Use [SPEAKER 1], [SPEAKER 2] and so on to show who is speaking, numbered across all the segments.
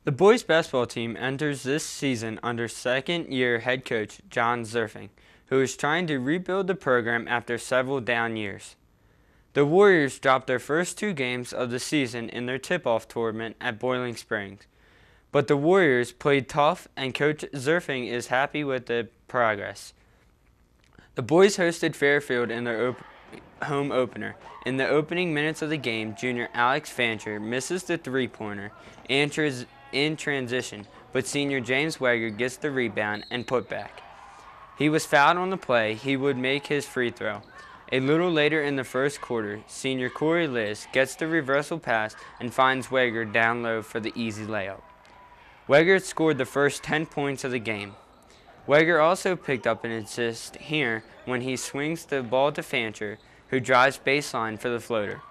[SPEAKER 1] The boys basketball team enters this season under second-year head coach John Zerfing, who is trying to rebuild the program after several down years. The Warriors dropped their first two games of the season in their tip-off tournament at Boiling Springs. But the Warriors played tough, and Coach Zerfing is happy with the progress. The boys hosted Fairfield in their home opener. In the opening minutes of the game, junior Alex Fancher misses the three-pointer in transition, but senior James Weger gets the rebound and put back. He was fouled on the play. He would make his free throw. A little later in the first quarter, senior Corey Liz gets the reversal pass and finds Weger down low for the easy layup. Weger scored the first 10 points of the game. Weger also picked up an assist here when he swings the ball to Fancher, who drives baseline for the floater.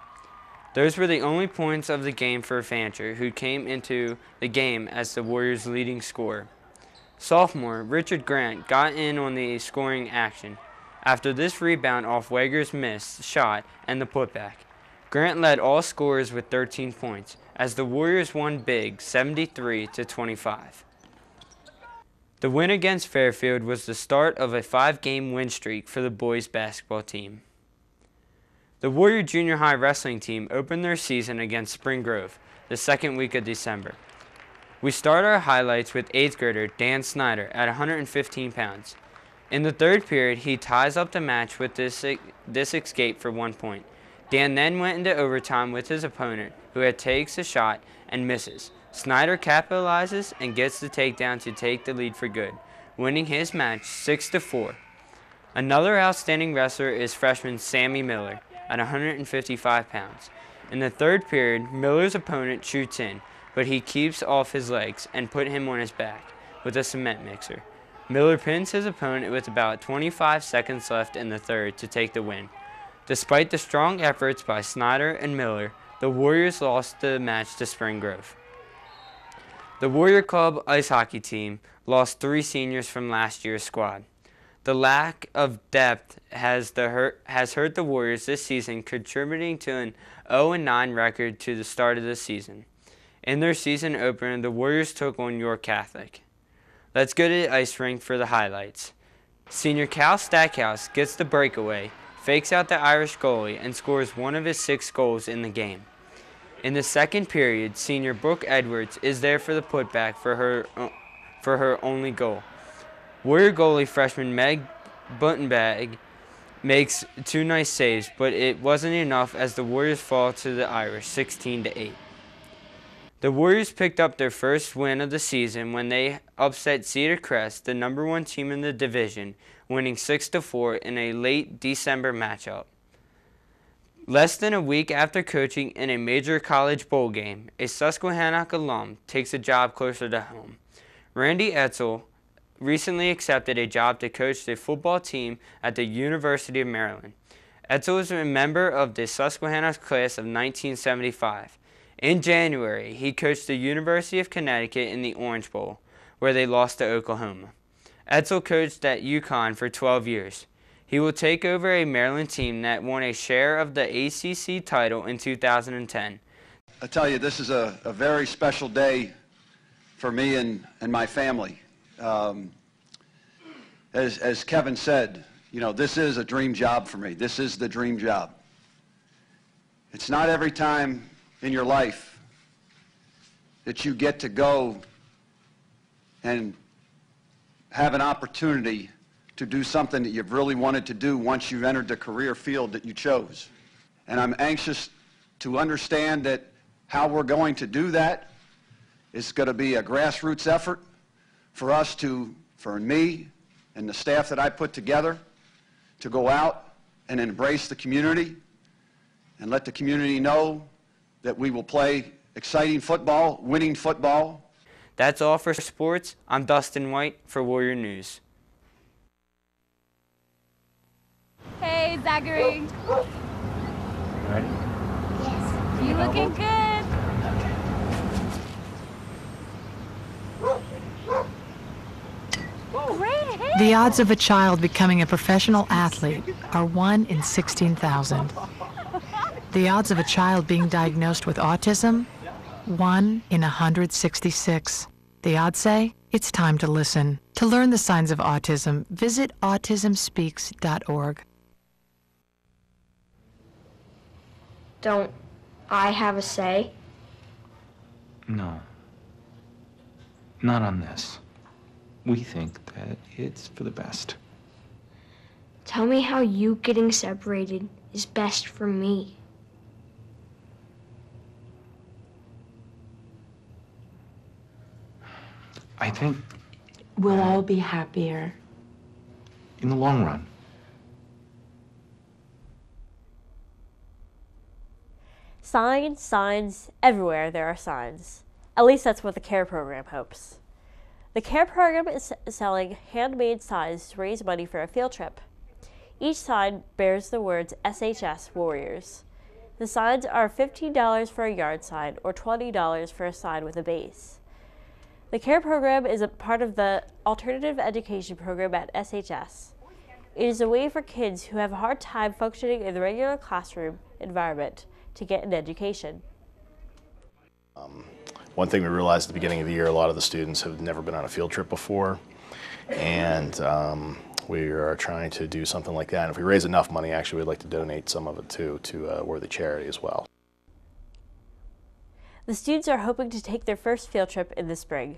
[SPEAKER 1] Those were the only points of the game for Fancher, who came into the game as the Warriors' leading scorer. Sophomore Richard Grant got in on the scoring action after this rebound off Weger's missed shot and the putback. Grant led all scorers with 13 points, as the Warriors won big 73-25. The win against Fairfield was the start of a 5-game win streak for the boys basketball team. The Warrior Junior High wrestling team opened their season against Spring Grove the second week of December. We start our highlights with 8th grader Dan Snyder at 115 pounds. In the third period, he ties up the match with this escape for 1 point. Dan then went into overtime with his opponent, who takes a shot and misses. Snyder capitalizes and gets the takedown to take the lead for good, winning his match 6-4. Another outstanding wrestler is freshman Sammy Miller at 155 pounds. In the third period, Miller's opponent shoots in, but he keeps off his legs and put him on his back with a cement mixer. Miller pins his opponent with about 25 seconds left in the third to take the win. Despite the strong efforts by Snyder and Miller, the Warriors lost the match to Spring Grove. The Warrior Club ice hockey team lost 3 seniors from last year's squad. The lack of depth has hurt the Warriors this season, contributing to an 0-9 record to the start of the season. In their season opener, the Warriors took on York Catholic. Let's go to the ice rink for the highlights. Senior Cal Stackhouse gets the breakaway, fakes out the Irish goalie, and scores one of his 6 goals in the game. In the second period, senior Brooke Edwards is there for the putback for her only goal. Warrior goalie freshman Meg Buttenbag makes 2 nice saves, but it wasn't enough as the Warriors fall to the Irish 16-8. The Warriors picked up their first win of the season when they upset Cedar Crest, the #1 team in the division, winning 6-4 in a late December matchup. Less than a week after coaching in a major college bowl game, a Susquehannock alum takes a job closer to home. Randy Etzel recently accepted a job to coach the football team at the University of Maryland. Etzel is a member of the Susquehannock class of 1975. In January, he coached the University of Connecticut in the Orange Bowl, where they lost to Oklahoma. Etzel coached at UConn for 12 years. He will take over a Maryland team that won a share of the ACC title in 2010.
[SPEAKER 2] I tell you, this is a very special day for me and my family. As Kevin said, you know, this is a dream job for me. This is the dream job. It's not every time in your life that you get to go and have an opportunity to do something that you've really wanted to do once you've entered the career field that you chose. And I'm anxious to understand that how we're going to do that is going to be a grassroots effort for us for me and the staff that I put together to go out and embrace the community and let the community know that we will play exciting football, winning football.
[SPEAKER 1] That's all for sports. I'm Dustin White for Warrior News.
[SPEAKER 3] Hey, Zachary.
[SPEAKER 4] Ready?
[SPEAKER 3] You looking good? Great hit.
[SPEAKER 5] The odds of a child becoming a professional athlete are 1 in 16,000. The odds of a child being diagnosed with autism 1 in 166. The odds say it's time to listen. To learn the signs of autism, visit autismspeaks.org.
[SPEAKER 6] Don't I have a say?
[SPEAKER 4] No. Not on this. We think that it's for the best.
[SPEAKER 6] Tell me how you getting separated is best for me.
[SPEAKER 4] I think
[SPEAKER 7] We'll all be happier.
[SPEAKER 4] in the long run.
[SPEAKER 8] Signs, signs, everywhere there are signs. At least that's what the CARE program hopes. The CARE program is selling handmade signs to raise money for a field trip. Each sign bears the words SHS Warriors. The signs are $15 for a yard sign or $20 for a sign with a base. The CARE program is a part of the alternative education program at SHS. It is a way for kids who have a hard time functioning in the regular classroom environment to get an education.
[SPEAKER 9] One thing we realized at the beginning of the year, a lot of the students have never been on a field trip before, and we are trying to do something like that. And if we raise enough money, actually, we'd like to donate some of it to a worthy charity as well.
[SPEAKER 8] The students are hoping to take their first field trip in the spring.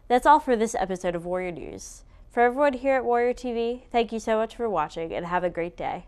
[SPEAKER 8] That's all for this episode of Warrior News. For everyone here at Warrior TV, thank you so much for watching and have a great day.